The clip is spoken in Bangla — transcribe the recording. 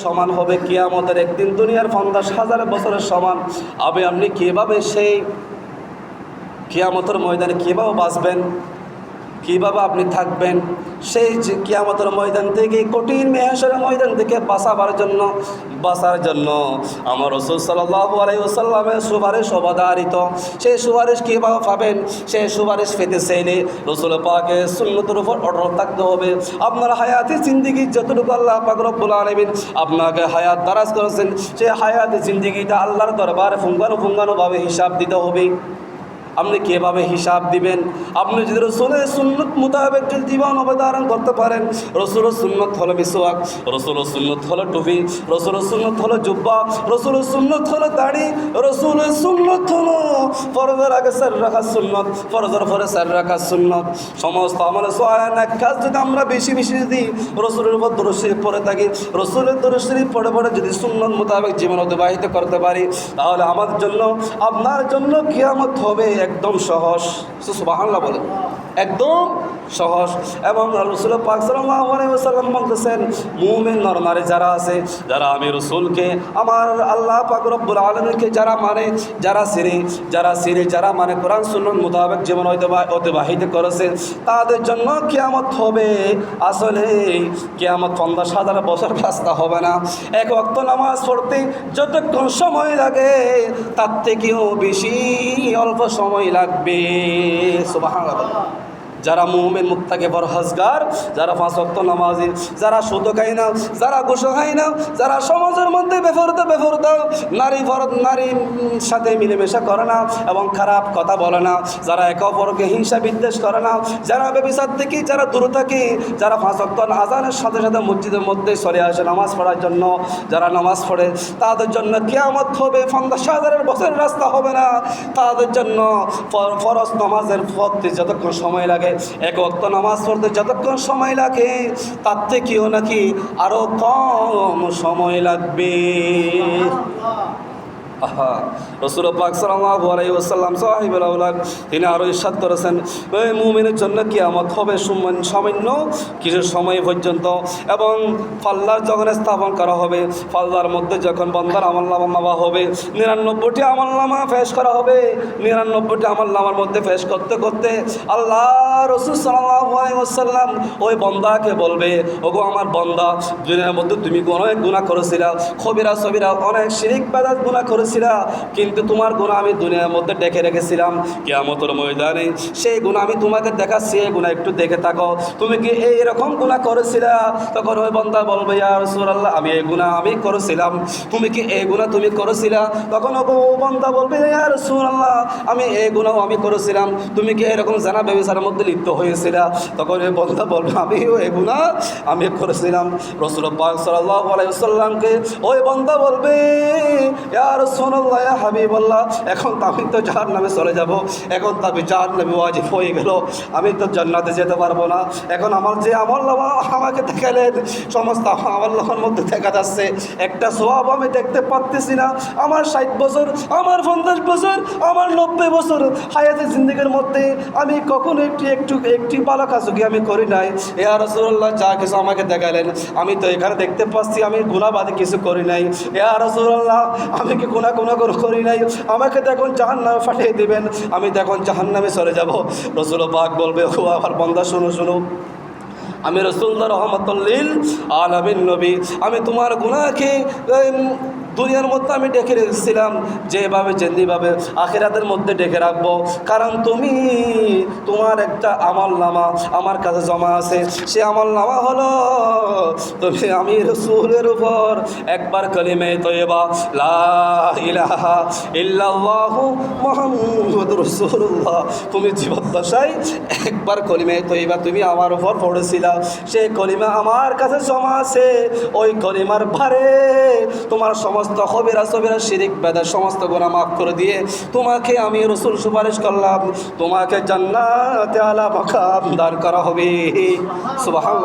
সমান হবে কিয়ামতের একদিন। দুনিয়ার 50,000 বছরের সমান। আপনি কীভাবে সেই কিয়ামতের ময়দানে কীভাবে বাঁচবেন, কীভাবে আপনি থাকবেন? সেই যে কিয়ামতের ময়দান থেকে, কঠিন মেহশরের ময়দান থেকে বাঁচার জন্য আমার রাসূল সাল্লাল্লাহু আলাইহি ওয়াসাল্লামের সুপারিশ অবধারিত। সেই সুপারিশ কীভাবে পাবেন? সেই সুপারিশ পেতে চাইলে রাসূল পাকের সুন্নতের উপর অটল থাকতে হবে। আপনার হায়াতি জিন্দেগি যতটুকু আল্লাহ পাক রব্বুল আলামিন আপনাকে হায়াত দারাজ করেছেন, সেই হায়াতি জিন্দেগিটা আল্লাহর দরবারে পুঙ্খানুপুঙ্খানুভাবে হিসাব দিতে হবে। আপনি কীভাবে হিসাব দিবেন? আপনি যদি রসুলের সুন্নত মোতাবেক জীবন অবধারণ করতে পারেন, রসুলের সুন্নত হলো মিসওয়াক, রসুলের সুন্নত হলো টুপি, রসুলের সুন্নত হলো জুব্বা, রসুলের সুন্নত হলো দাড়ি, রসুলের সুন্নত হলো ফরজের আগে স্যার রাখার সুন্নত, ফরজের পরে স্যার রাখার সুন্নত। সমস্ত আমলে সোয়ালের এক কাজ যদি আমরা বেশি বেশি যদি রসুলের উপর দরুদ শরীফ পড়ে থাকি, রসুলের দরুদ শরীফ পড়ে যদি সুন্নত মোতাবেক জীবন অতিবাহিত করতে পারি, তাহলে আমাদের জন্য, আপনার জন্য কিয়ামত হবে একদম সহজ। সুবহানাল্লাহ বলেন, একদম সহজ। এবং রাসূল পাক সাল্লাল্লাহু আলাইহি ওয়াসাল্লাম বলতেছেন, মুমিন নরনারী যারা আছে, যারা আমি রাসূলকে, আমার আল্লাহ পাক রব্বুল আলামিনকে যারা মানে, যারা মানে কোরআন সুন্নাত মোতাবেক জীবন অতিবাহিত করেছে, তাদের জন্য কিয়ামত হবে। আসলে কিয়ামত 50,000 বছর রাস্তা হবে না। এক ওয়াক্ত নামাজ পড়তে যতক্ষণ সময় লাগে, তার থেকেও বেশি অল্প সময় লাগবে। সুবহানাল্লাহ। যারা মুমিন মুত্তাকি পরহেজগার, যারা 5 ওয়াক্ত নামাজি, যারা সুদ খায় না, যারা ঘুষ খায় না, যারা সমাজের মধ্যে বেফরদা নারীর সাথে মিলেমিশা করে না এবং খারাপ কথা বলে না, যারা একে অপরকে হিংসা বিদ্বেষ করে না, যারা ব্যভিচার থেকে যারা দূরে থাকে, যারা 5 ওয়াক্ত আযানের সাথে সাথে মসজিদের মধ্যে চলে আসে নামাজ পড়ার জন্য, যারা নামাজ পড়ে, তাদের জন্য কিয়ামত হবে 50,000 বছরের রাস্তা হবে না। তাদের জন্য ফরজ নামাজের পড়তে যতক্ষণ সময় লাগে, এক ওয়াক্ত নামাজ পড়তে যতক্ষণ সময় লাগে, তার থেকেও নাকি আরো কম সময় লাগবে। রাসূল পাক সাল্লাল্লাহু আলাইহি ওয়াসাল্লাম সাহিবুল আওলাদ তিনি আরো ইরশাদ করেছেন, ওই মুমিনের জন্য কিয়ামত হবে সামান্য কিছু সময় পর্যন্ত। এবং পাল্লার যখন স্থাপন করা হবে, পাল্লার মধ্যে যখন বান্দার আমলনামা মাপা হবে, 99টি আমলনামা পেশ করা হবে। 99টি আমলনামার মধ্যে পেশ করতে করতে আল্লাহ রাসূল সাল্লাল্লাহু আলাইহি ওয়াসাল্লাম ওই বান্দাকে বলবে, ওগো আমার বান্দা, দুনিয়ার মধ্যে তুমি অনেক গুনাহ করেছিলা, কবিরা সবিরা অনেক শিরক বিদআত গুনাহ করেছিলা, কিন্তু তোমার গুনাহ আমি দুনিয়ার মধ্যে ডেকে রেখেছিলাম। কিয়ামতের ময়দানে সেই গুনাহ আমি তোমাকে দেখাচ্ছি, এই গুনাহ একটু দেখে থাকো, তুমি কি এইরকম গুনাহ করেছিলা? তখন ওই বান্দা বলবে, ইয়া রাসূলুল্লাহ, আমি এই গুনাহ আমি করেছিলাম। তুমি কি এই গুনাহ তুমি করেছিলা? তখন ও বান্দা বলবে, ইয়া রাসূলুল্লাহ, আমি এই গুনাহ আমি করেছিলাম। তুমি কি এরকম জানা ব্যভিচারের মধ্যে লিপ্ত হয়েছিলা? তখন ওই বান্দা বলবে, আমিও এই গুনাহ আমি করেছিলাম। রাসূল পাক সাল্লাল্লাহু আলাইহি ওয়াসাল্লামকে ওই বান্দা বলবে, ইয়া রাসূলুল্লাহ, ইয়া হাবিবাল্লাহ, এখন তো আমি তো জাহান্নামে চলে যাব, এখন তো আমি জাহান্নামে ওয়াজিব হয়ে গেল, আমি তো জান্নাতে যেতে পারবো না। এখন আমার যে আমলনামা আমাকে দেখালেন, সমস্ত আমলনামার মধ্যে দেখা যাচ্ছে একটা সওয়াব আমি দেখতে পাচ্ছি না। আমার 60 বছর, আমার 50 বছর, আমার 90 বছর হায়াতে জিন্দেগির মধ্যে আমি কখনো একটি ভালো কাজও কি আমি করি নাই। ইয়া রাসূলুল্লাহ, যা কিছু আমাকে দেখালেন আমি তো এখানে দেখতে পাচ্ছি আমি গুনাহবাদী কিছু করি নাই। ইয়া রাসূলুল্লাহ, আমি কি গুনাহ করি নাই? আমাকে দেখুন জাহান্নামে পাঠিয়ে দিবেন, আমি দেখুন জাহান্নামে চলে যাব। রাসূল পাক বলবে, ও আমার বান্দা শোনো, আমি রাসূলুল্লাহ রাহমাতুল লিল আলামিন নবী, আমি তোমার গুনাহকে দুনিয়ার মধ্যে আমি ডেকে রেখেছিলাম, যেভাবে আখিরাতের মধ্যে ডেকে রাখবো। কারণ তোমার একটা আমলনামা আমার কাছে জমা আছে। সে আমলনামা হলো আমি রাসূলের উপর একবার কালিমে তয়্যিবা লা ইলাহা ইল্লাল্লাহু মুহাম্মাদুর রাসূলুল্লাহ, তুমি জীবদ্দশায় একবার কালিমে তয়্যিবা তুমি আমার উপর পড়েছিলা, সেই কালিমা আমার কাছে জমা আছে। ওই কালিমার ভারে তোমার সমস্ত কবিরা সবিরা শিরক বিদআত সমস্ত গুনাহ মাফ করে দিয়ে তোমাকে আমি রাসূল সুপারিশ করলাম, তোমাকে জান্নাতে আলা মাকাম দান করা হবে। সুবহানাল্লাহ।